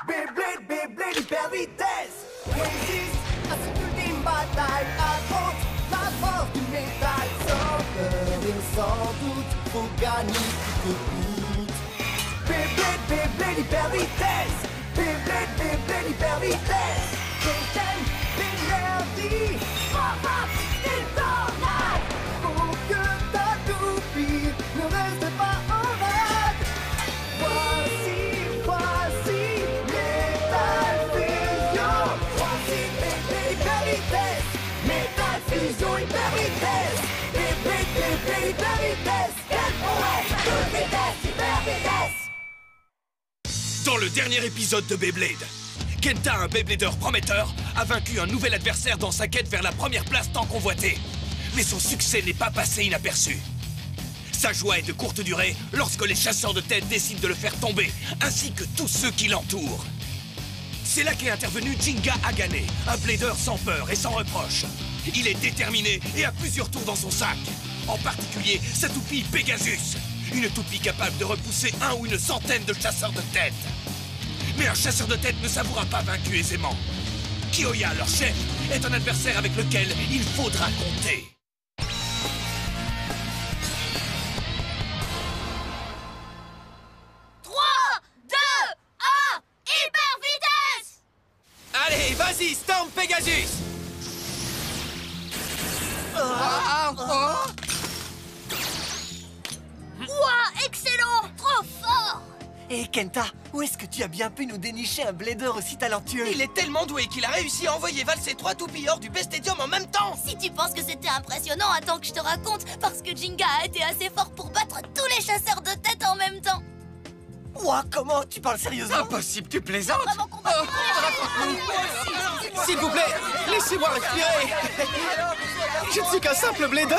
Beyblade, Beyblade, hyper vitesse. Résiste à cette ultime bataille. Affronte la force du métal. Sans peur et sans doute, faut gagner coûte que coûte. Beyblade, Beyblade, hyper vitesse. Beyblade, Beyblade, hyper vitesse. Captain d'énergie. Pop-up, détonate. Faut que ta toupie ne reste pas en rade. Voici Metal Fusion. Voici Beyblade, hyper vitesse. Metal Fusion, hyper vitesse. Beyblade, Beyblade, hyper vitesse. Quelle prouesse, toute vitesse, hyper vitesse. Dans le dernier épisode de Beyblade, Kenta, un Beyblader prometteur, a vaincu un nouvel adversaire dans sa quête vers la première place tant convoitée. Mais son succès n'est pas passé inaperçu. Sa joie est de courte durée lorsque les chasseurs de tête décident de le faire tomber, ainsi que tous ceux qui l'entourent. C'est là qu'est intervenu Jinga Agane, un blader sans peur et sans reproche. Il est déterminé et a plusieurs tours dans son sac. En particulier, sa toupie Pegasus. Une toupie capable de repousser un ou une centaine de chasseurs de tête. Mais un chasseur de tête ne s'avouera pas vaincu aisément. Kyoya, leur chef, est un adversaire avec lequel il faudra compter. Allez, vas-y, Storm Pegasus! Ouah, excellent! Trop fort! Et Kenta, où est-ce que tu as bien pu nous dénicher un blader aussi talentueux? Il est tellement doué qu'il a réussi à envoyer valser 3 toupies hors du Bestadium en même temps! Si tu penses que c'était impressionnant, attends que je te raconte, parce que Jinga a été assez fort pour battre tous les chasseurs de tête en même temps. Ouah, comment? Tu parles sérieusement? Impossible, tu plaisantes! Vraiment combattre S'il vous plaît, laissez-moi respirer! Je ne suis qu'un simple blader!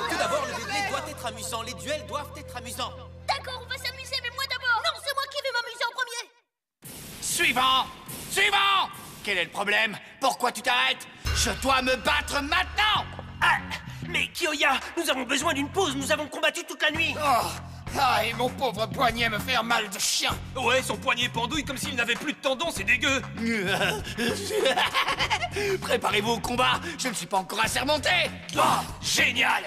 Tout d'abord, le Beyblade doit être amusant, les duels doivent être amusants. D'accord, on va s'amuser, mais moi d'abord. Non, c'est moi qui vais m'amuser en premier. Suivant! Suivant! Quel est le problème? Pourquoi tu t'arrêtes? Je dois me battre maintenant! Ah, mais Kyoya, nous avons besoin d'une pause, nous avons combattu toute la nuit. Oh! Ah, et mon pauvre poignet me fait un mal de chien! Ouais, son poignet pendouille comme s'il n'avait plus de tendons, c'est dégueu. Préparez-vous au combat, je ne suis pas encore assermenté! Oh, génial!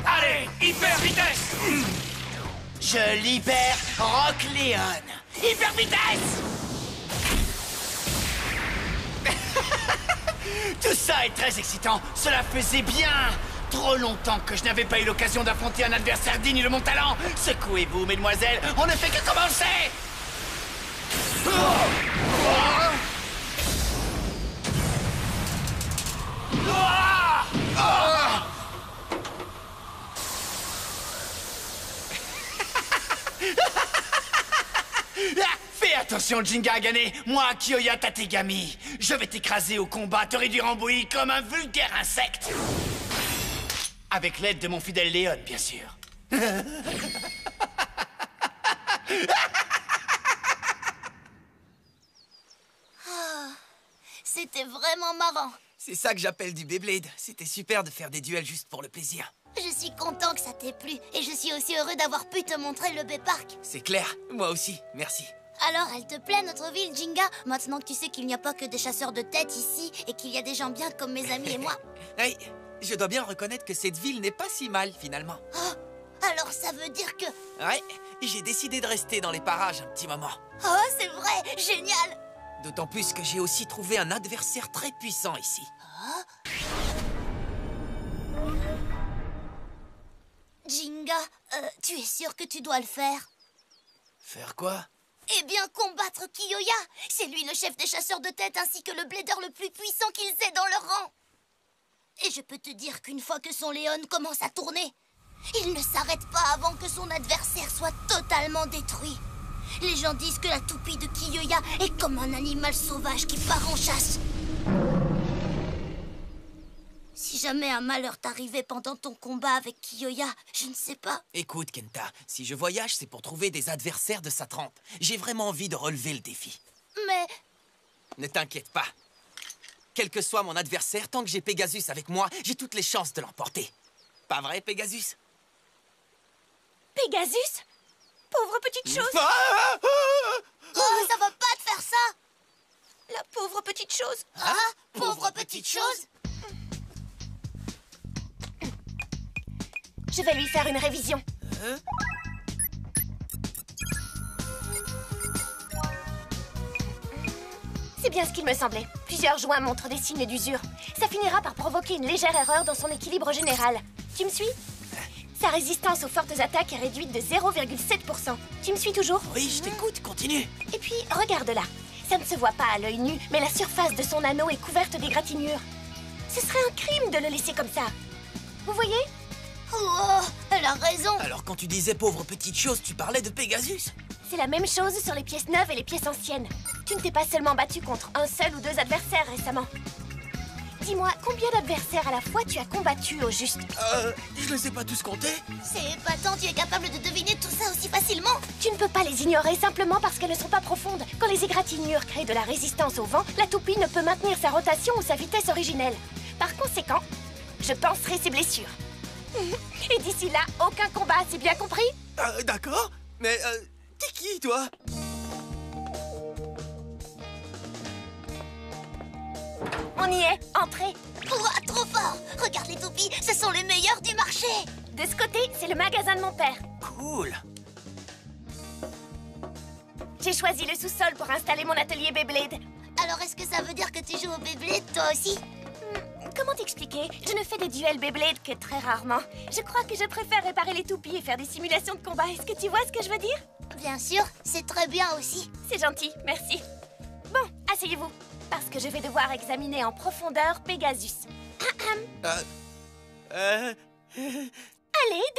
Allez, hyper vitesse! Je libère Rock Leon! Hyper vitesse! Tout ça est très excitant, cela faisait bien trop longtemps que je n'avais pas eu l'occasion d'affronter un adversaire digne de mon talent. Secouez-vous, mesdemoiselles, on ne fait que commencer. Fais attention, Jinga Agane, moi, Kyoya Tategami. Je vais t'écraser au combat, te réduire en bouillie comme un vulgaire insecte. Avec l'aide de mon fidèle Léon, bien sûr. C'était vraiment marrant. C'est ça que j'appelle du Beyblade. C'était super de faire des duels juste pour le plaisir. Je suis content que ça t'ait plu. Et je suis aussi heureux d'avoir pu te montrer le Bey-Park. C'est clair, moi aussi, merci. Alors, elle te plaît, notre ville, Jinga? Maintenant que tu sais qu'il n'y a pas que des chasseurs de tête ici et qu'il y a des gens bien comme mes amis et moi. Hey, je dois bien reconnaître que cette ville n'est pas si mal, finalement. Oh, alors ça veut dire que... Ouais, j'ai décidé de rester dans les parages un petit moment. Oh, c'est vrai, génial! D'autant plus que j'ai aussi trouvé un adversaire très puissant ici. Jinga, tu es sûr que tu dois le faire? Faire quoi? Eh bien, combattre Kyoya! C'est lui le chef des chasseurs de tête ainsi que le blader le plus puissant qu'ils aient dans leur rang! Et je peux te dire qu'une fois que son Léon commence à tourner, il ne s'arrête pas avant que son adversaire soit totalement détruit. Les gens disent que la toupie de Kyoya est comme un animal sauvage qui part en chasse. Si jamais un malheur t'arrivait pendant ton combat avec Kyoya, je ne sais pas. Écoute, Kenta, si je voyage, c'est pour trouver des adversaires de sa trempe. J'ai vraiment envie de relever le défi. Mais... Ne t'inquiète pas. Quel que soit mon adversaire, tant que j'ai Pegasus avec moi, j'ai toutes les chances de l'emporter. Pas vrai, Pegasus? Pegasus? pauvre petite chose. Oh, ça va pas te faire ça. La pauvre petite chose. Ah, pauvre petite chose. Je vais lui faire une révision. C'est bien ce qu'il me semblait. Plusieurs joints montrent des signes d'usure. Ça finira par provoquer une légère erreur dans son équilibre général. Tu me suis? Sa résistance aux fortes attaques est réduite de 0,7%. Tu me suis toujours? Oui, je t'écoute, continue. Et puis, regarde là. Ça ne se voit pas à l'œil nu, mais la surface de son anneau est couverte d'égratignures. Ce serait un crime de le laisser comme ça. Vous voyez? Oh, elle a raison. Alors quand tu disais pauvre petite chose, tu parlais de Pegasus? C'est la même chose sur les pièces neuves et les pièces anciennes. Tu ne t'es pas seulement battu contre un seul ou deux adversaires récemment. Dis-moi, combien d'adversaires à la fois tu as combattu au juste? Je les ai pas tous comptés. C'est épatant, tu es capable de deviner tout ça aussi facilement. Tu ne peux pas les ignorer simplement parce qu'elles ne sont pas profondes. Quand les égratignures créent de la résistance au vent, la toupie ne peut maintenir sa rotation ou sa vitesse originelle. Par conséquent, je panserai ses blessures. Et d'ici là, aucun combat, c'est bien compris? D'accord, mais t'es qui, toi? On y est, entrez. Ouah, trop fort. Regarde les toupies, ce sont les meilleurs du marché. De ce côté, c'est le magasin de mon père. Cool. J'ai choisi le sous-sol pour installer mon atelier Beyblade. Alors est-ce que ça veut dire que tu joues au Beyblade toi aussi? Comment t'expliquer? Je ne fais des duels Beyblade que très rarement. Je crois que je préfère réparer les toupies et faire des simulations de combat. Est-ce que tu vois ce que je veux dire? Bien sûr, c'est très bien aussi. C'est gentil, merci. Bon, asseyez-vous, parce que je vais devoir examiner en profondeur Pegasus. Allez,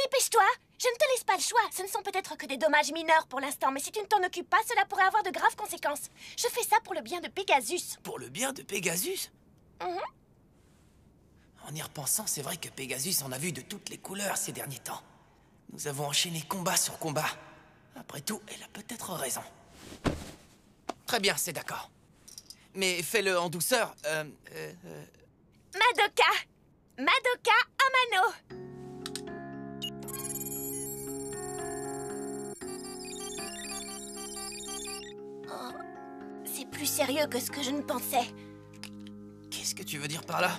dépêche-toi. Je ne te laisse pas le choix. Ce ne sont peut-être que des dommages mineurs pour l'instant, mais si tu ne t'en occupes pas, cela pourrait avoir de graves conséquences. Je fais ça pour le bien de Pegasus. Pour le bien de Pegasus? Mhm. En y repensant, c'est vrai que Pegasus en a vu de toutes les couleurs ces derniers temps. Nous avons enchaîné combat sur combat. Après tout, elle a peut-être raison. Très bien, c'est d'accord. Mais fais-le en douceur. Madoka! Madoka Amano! Oh, c'est plus sérieux que ce que je ne pensais. Qu'est-ce que tu veux dire par là?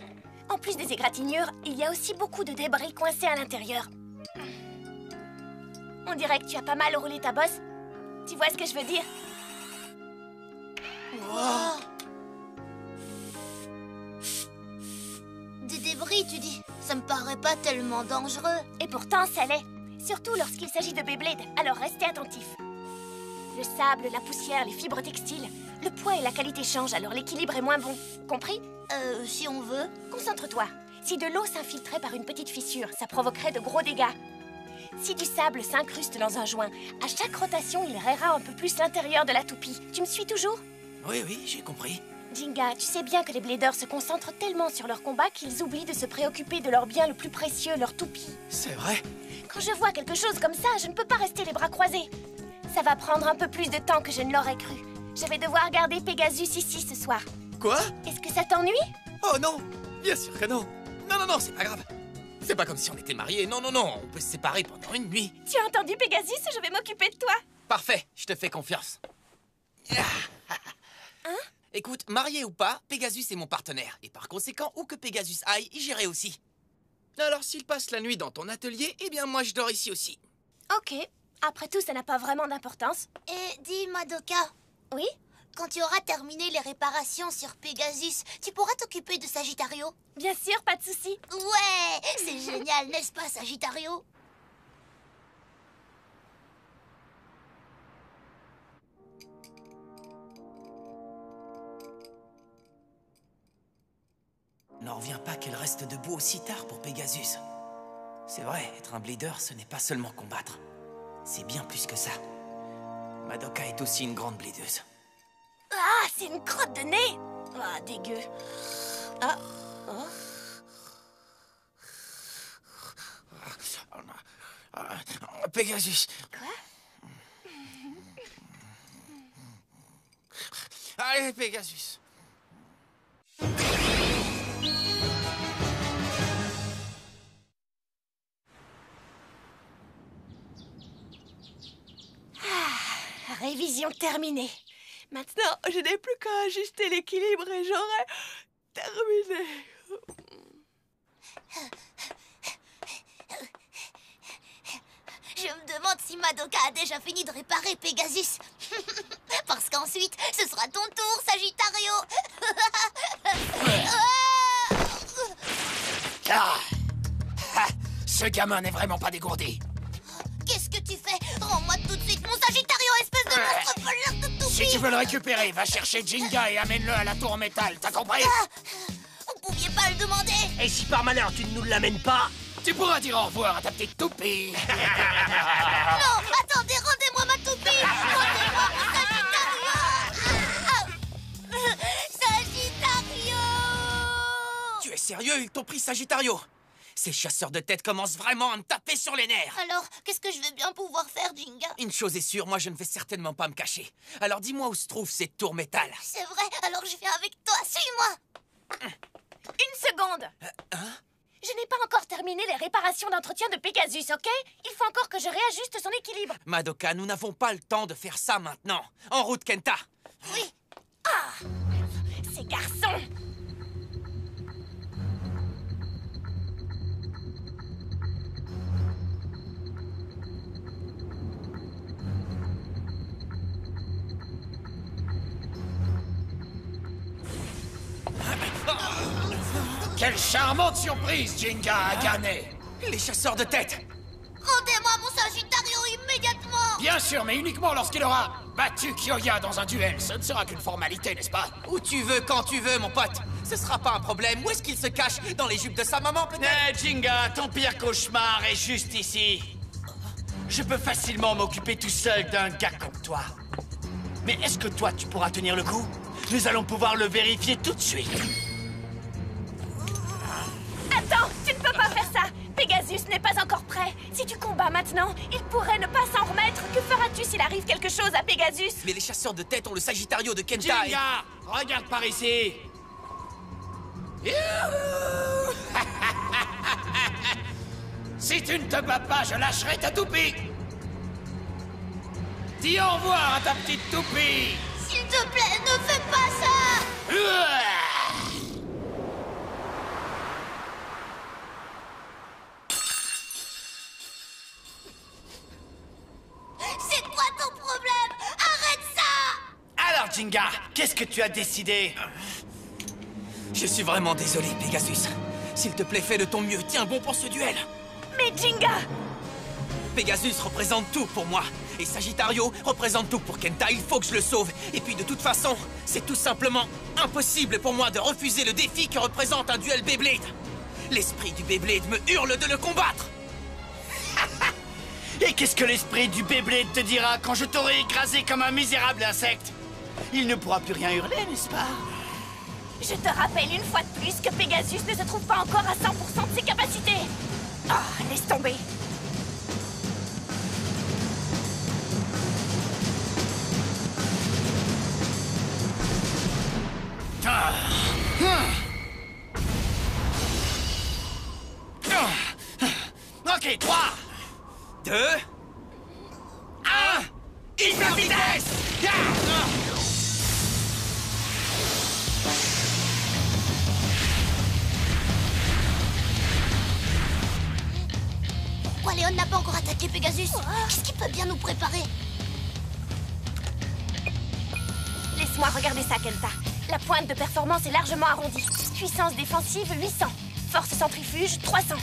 En plus des égratignures, il y a aussi beaucoup de débris coincés à l'intérieur. On dirait que tu as pas mal roulé ta bosse. Tu vois ce que je veux dire? Wow. Des débris, tu dis? Ça me paraît pas tellement dangereux. Et pourtant, ça l'est. Surtout lorsqu'il s'agit de Beyblade, alors restez attentifs. Le sable, la poussière, les fibres textiles. Le poids et la qualité changent, alors l'équilibre est moins bon. Compris? Si on veut. Concentre-toi. Si de l'eau s'infiltrait par une petite fissure, ça provoquerait de gros dégâts. Si du sable s'incruste dans un joint, à chaque rotation, il rayera un peu plus l'intérieur de la toupie. Tu me suis toujours? Oui, j'ai compris. Jinga, tu sais bien que les bladers se concentrent tellement sur leur combat qu'ils oublient de se préoccuper de leur bien le plus précieux, leur toupie. C'est vrai? Quand je vois quelque chose comme ça, je ne peux pas rester les bras croisés. Ça va prendre un peu plus de temps que je ne l'aurais cru. Je vais devoir garder Pegasus ici ce soir. Quoi? Est-ce que ça t'ennuie? Oh non! Bien sûr que non! Non, c'est pas grave. C'est pas comme si on était mariés. Non, on peut se séparer pendant une nuit. Tu as entendu, Pegasus? Je vais m'occuper de toi. Parfait, je te fais confiance. Hein? Écoute, marié ou pas, Pegasus est mon partenaire. Et par conséquent, où que Pegasus aille, j'irai aussi. Alors s'il passe la nuit dans ton atelier, eh bien moi je dors ici aussi. Ok. Après tout, ça n'a pas vraiment d'importance. Et dis, Madoka, Oui? quand tu auras terminé les réparations sur Pegasus, tu pourras t'occuper de Sagittario? Bien sûr, pas de souci. Ouais, c'est génial, n'est-ce pas, Sagittario? N'en reviens pas qu'elle reste debout aussi tard pour Pegasus. C'est vrai, être un blader, ce n'est pas seulement combattre. C'est bien plus que ça. Madoka est aussi une grande bladeuse. Ah, c'est une crotte de nez! Ah, dégueu. Ah, oh. Pegasus. Quoi? Allez, Pegasus. révision terminée. Maintenant, je n'ai plus qu'à ajuster l'équilibre et j'aurai terminé. Je me demande si Madoka a déjà fini de réparer Pegasus. Parce qu'ensuite, ce sera ton tour, Sagittario. Ce gamin n'est vraiment pas dégourdi. Qu'est-ce que tu fais? Rends-moi tout de suite mon Sagittario, espèce de monstre voleur de toupie. Si tu veux le récupérer, va chercher Jinga et amène-le à la tour en métal, t'as compris? Vous pouviez pas le demander? Et si par malheur tu ne nous l'amènes pas? Tu pourras dire au revoir à ta petite toupie. Non, attendez, rendez-moi ma toupie. Rendez-moi mon Sagittario. Sagittario. Tu es sérieux? Ils t'ont pris Sagittario? Ces chasseurs de tête commencent vraiment à me taper sur les nerfs. Alors, qu'est-ce que je vais bien pouvoir faire, Jinga? Une chose est sûre, moi je ne vais certainement pas me cacher. Alors dis-moi où se trouve cette tour métal. C'est vrai, alors je viens avec toi, suis-moi. Une seconde. Je n'ai pas encore terminé les réparations d'entretien de Pegasus, ok? Il faut encore que je réajuste son équilibre. Madoka, nous n'avons pas le temps de faire ça maintenant. En route, Kenta. Oui. Ces garçons. Quelle charmante surprise, Jinga a gagné. Les chasseurs de tête. Rendez-moi mon Sagittario immédiatement. Bien sûr, mais uniquement lorsqu'il aura battu Kyoya dans un duel. Ce ne sera qu'une formalité, n'est-ce pas? Où tu veux, quand tu veux, mon pote. Ce sera pas un problème. Où est-ce qu'il se cache? Dans les jupes de sa maman, peut-être? Jinga, ton pire cauchemar est juste ici. Je peux facilement m'occuper tout seul d'un gars comme toi. Mais est-ce que toi, tu pourras tenir le coup? Nous allons pouvoir le vérifier tout de suite. Attends, tu ne peux pas faire ça. Pegasus n'est pas encore prêt. Si tu combats maintenant, il pourrait ne pas s'en remettre. Que feras-tu s'il arrive quelque chose à Pegasus? Mais les chasseurs de tête ont le Sagittario de Kenta et... Jinga, regarde par ici. Si tu ne te bats pas, je lâcherai ta toupie. Dis au revoir à ta petite toupie. S'il te plaît, ne fais pas ça. C'est quoi ton problème? Arrête ça. Alors, Jinga, qu'est-ce que tu as décidé? Je suis vraiment désolé, Pegasus. S'il te plaît, fais de ton mieux. Tiens bon pour ce duel. Mais Jinga! Pegasus représente tout pour moi. Et Sagittario représente tout pour Kenta. Il faut que je le sauve. Et puis de toute façon, c'est tout simplement impossible pour moi de refuser le défi que représente un duel Beyblade. L'esprit du Beyblade me hurle de le combattre. Et qu'est-ce que l'esprit du Beyblade te dira quand je t'aurai écrasé comme un misérable insecte? Il ne pourra plus rien hurler, n'est-ce pas? Je te rappelle une fois de plus que Pegasus ne se trouve pas encore à 100% de ses capacités. Ah, laisse tomber. Ok, 3, 2, 1, hyper vitesse! Pourquoi Léon n'a pas encore attaqué Pegasus? Qu'est-ce qui peut bien nous préparer? Laisse-moi regarder ça, Kenta. La pointe de performance est largement arrondie. Puissance défensive, 800. Force centrifuge, 300.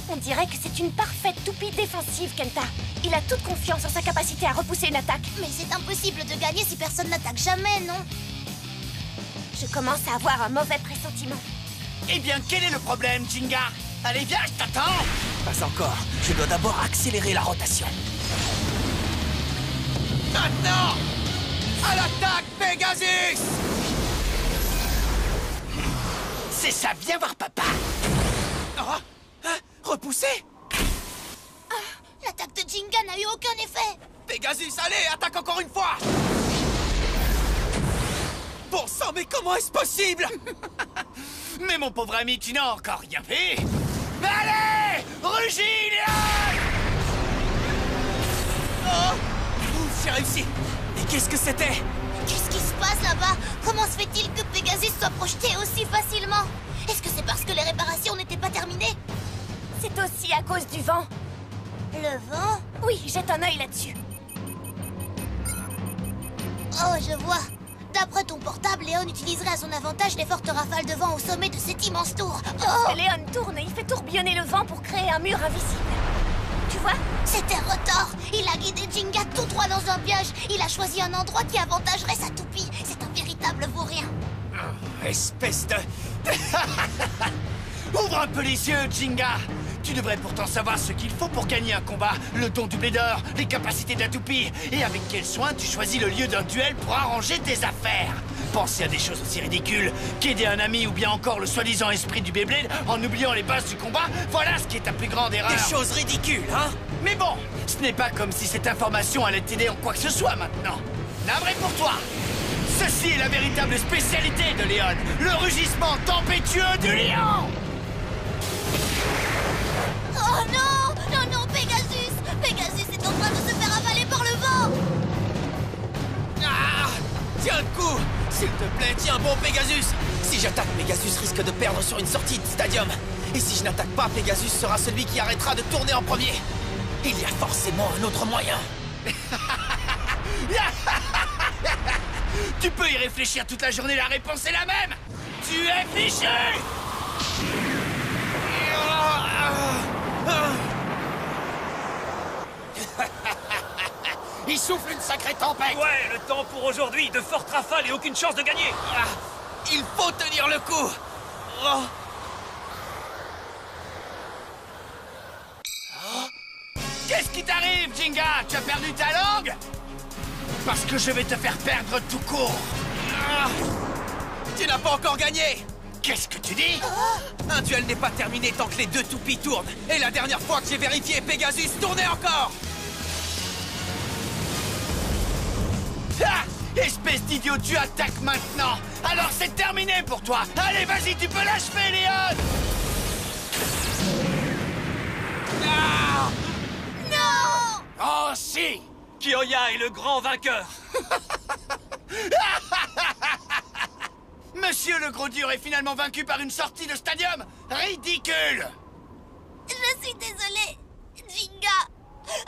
On dirait que c'est une parfaite toupie défensive, Kenta. Il a toute confiance en sa capacité à repousser une attaque. Mais c'est impossible de gagner si personne n'attaque jamais, non? Je commence à avoir un mauvais pressentiment. Eh bien, quel est le problème, Jinga? Allez, viens, je t'attends! pas encore. Je dois d'abord accélérer la rotation. Maintenant! À l'attaque, Pegasus! C'est ça, viens voir papa! Ah, hein, repoussé? L'attaque de Jinga n'a eu aucun effet! Pegasus, allez, attaque encore une fois! Bon sang, mais comment est-ce possible? Mais mon pauvre ami, tu n'as encore rien fait! Mais allez! Rugis, Léon! Oh, j'ai réussi. Mais qu'est-ce que c'était? Qu'est-ce qui se passe là-bas? Comment se fait-il que Pegasus soit projeté aussi facilement? Est-ce que c'est parce que les réparations n'étaient pas terminées? C'est aussi à cause du vent. Le vent? Oui, jette un œil là-dessus. Oh, je vois. D'après ton portable, Léon utiliserait à son avantage les fortes rafales de vent au sommet de cet immense tour. Oh! Léon tourne et il fait tourbillonner le vent pour créer un mur invisible. Tu vois? C'était Rotor. Il a guidé Jinga tout droit dans un piège. Il a choisi un endroit qui avantagerait sa toupie. C'est un véritable vaurien. Espèce de... Ouvre un peu les yeux, Jinga. Tu devrais pourtant savoir ce qu'il faut pour gagner un combat. Le don du Blader, les capacités de la toupie. Et avec quel soin tu choisis le lieu d'un duel pour arranger tes affaires. Penser à des choses aussi ridicules qu'aider un ami ou bien encore le soi-disant esprit du Beyblade en oubliant les bases du combat, voilà ce qui est ta plus grande erreur. Des choses ridicules, hein? Mais bon, ce n'est pas comme si cette information allait t'aider en quoi que ce soit maintenant. Navré pour toi. Ceci est la véritable spécialité de Léon, le rugissement tempétueux du lion. Oh non! Non, non, Pegasus! Pegasus est en train de se faire avaler par le vent! Ah! Tiens le coup! S'il te plaît, tiens bon, Pegasus! Si j'attaque, Pegasus risque de perdre sur une sortie de stadium. Et si je n'attaque pas, Pegasus sera celui qui arrêtera de tourner en premier. Il y a forcément un autre moyen. Tu peux y réfléchir toute la journée, la réponse est la même! Tu es fichu! Il souffle une sacrée tempête. Ouais, le temps pour aujourd'hui, de fortes rafales et aucune chance de gagner. Ah, il faut tenir le coup. Oh. Qu'est-ce qui t'arrive, Jinga? Tu as perdu ta langue? Parce que je vais te faire perdre tout court. Ah. Tu n'as pas encore gagné. Qu'est-ce que tu dis? Un duel n'est pas terminé tant que les deux toupies tournent. Et la dernière fois que j'ai vérifié, Pegasus tournait encore. Ah! Espèce d'idiot, tu attaques maintenant. Alors c'est terminé pour toi. Allez, vas-y, tu peux l'achever, Léon. Ah! Non! Oh si! Kiyoya est le grand vainqueur. Monsieur le gros dur est finalement vaincu par une sortie de stadium. Ridicule. Je suis désolée, Jinga.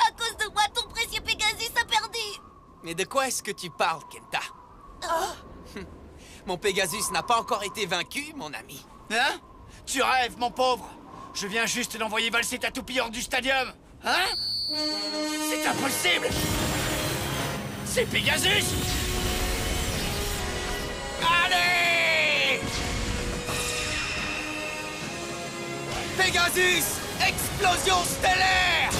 À cause de moi, ton précieux Pegasus a perdu. Mais de quoi est-ce que tu parles, Kenta? Mon Pegasus n'a pas encore été vaincu, mon ami. Hein? Tu rêves, mon pauvre. Je viens juste d'envoyer valser ta toupie hors du stadium. Hein? C'est impossible. C'est Pegasus. Allez! Pegasus! Explosion stellaire!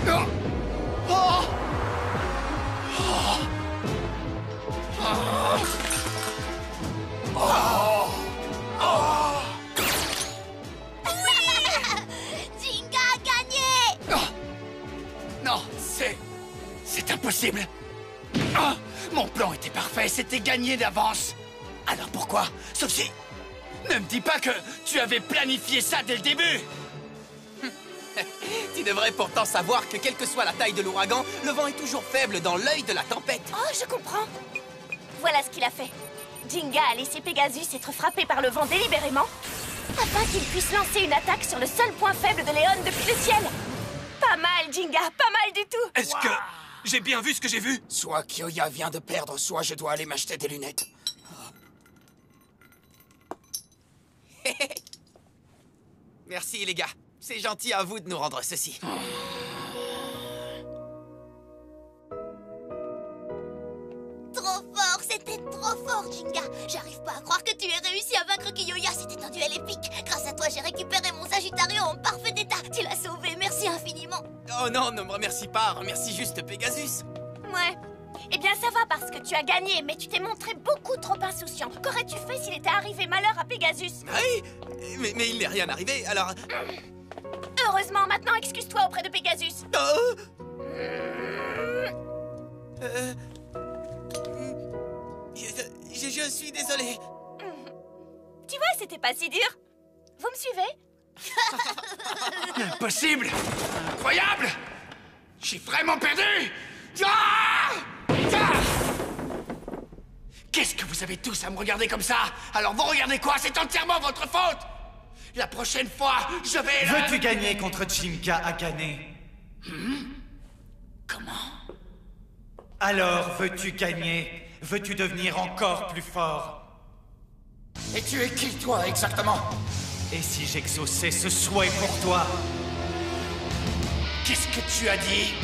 Oh! Oh! Oh! Oh! Oh! Jinga a gagné! Oh! Non, c'est impossible. Oh! Mon plan était parfait, c'était gagné d'avance. Alors pourquoi? Sauf si... Ne me dis pas que tu avais planifié ça dès le début. Tu devrais pourtant savoir que quelle que soit la taille de l'ouragan, le vent est toujours faible dans l'œil de la tempête. Oh, je comprends. Voilà ce qu'il a fait. Jinga a laissé Pegasus être frappé par le vent délibérément, afin qu'il puisse lancer une attaque sur le seul point faible de Léon depuis le ciel. Pas mal, Jinga, pas mal du tout. Est-ce que j'ai bien vu ce que j'ai vu? Soit Kiyoya vient de perdre, soit je dois aller m'acheter des lunettes. Merci les gars, c'est gentil à vous de nous rendre ceci. Trop fort, c'était trop fort, Jinga. J'arrive pas à croire que tu aies réussi à vaincre Kiyoya. C'était un duel épique. Grâce à toi, j'ai récupéré mon Sagittario en parfait état. Tu l'as sauvé, merci infiniment. Oh non, ne me remercie pas, remercie juste Pegasus. Ouais. Eh bien, ça va parce que tu as gagné, mais tu t'es montré beaucoup trop insouciant. Qu'aurais-tu fait s'il était arrivé malheur à Pegasus? Oui, mais il n'est rien arrivé, alors... Heureusement, maintenant, excuse-toi auprès de Pegasus. Je suis désolé. Tu vois, c'était pas si dur. Vous me suivez? Impossible! Incroyable! J'ai vraiment perdu! Ah! Ah! Qu'est-ce que vous avez tous à me regarder comme ça? Alors vous regardez quoi? C'est entièrement votre faute! La prochaine fois, je vais... Veux-tu gagner contre Jinka Akane? Comment? Alors, veux-tu gagner? Veux-tu devenir encore plus fort? Et tu es qui, toi, exactement? Et si j'exauçais ce souhait pour toi? Qu'est-ce que tu as dit?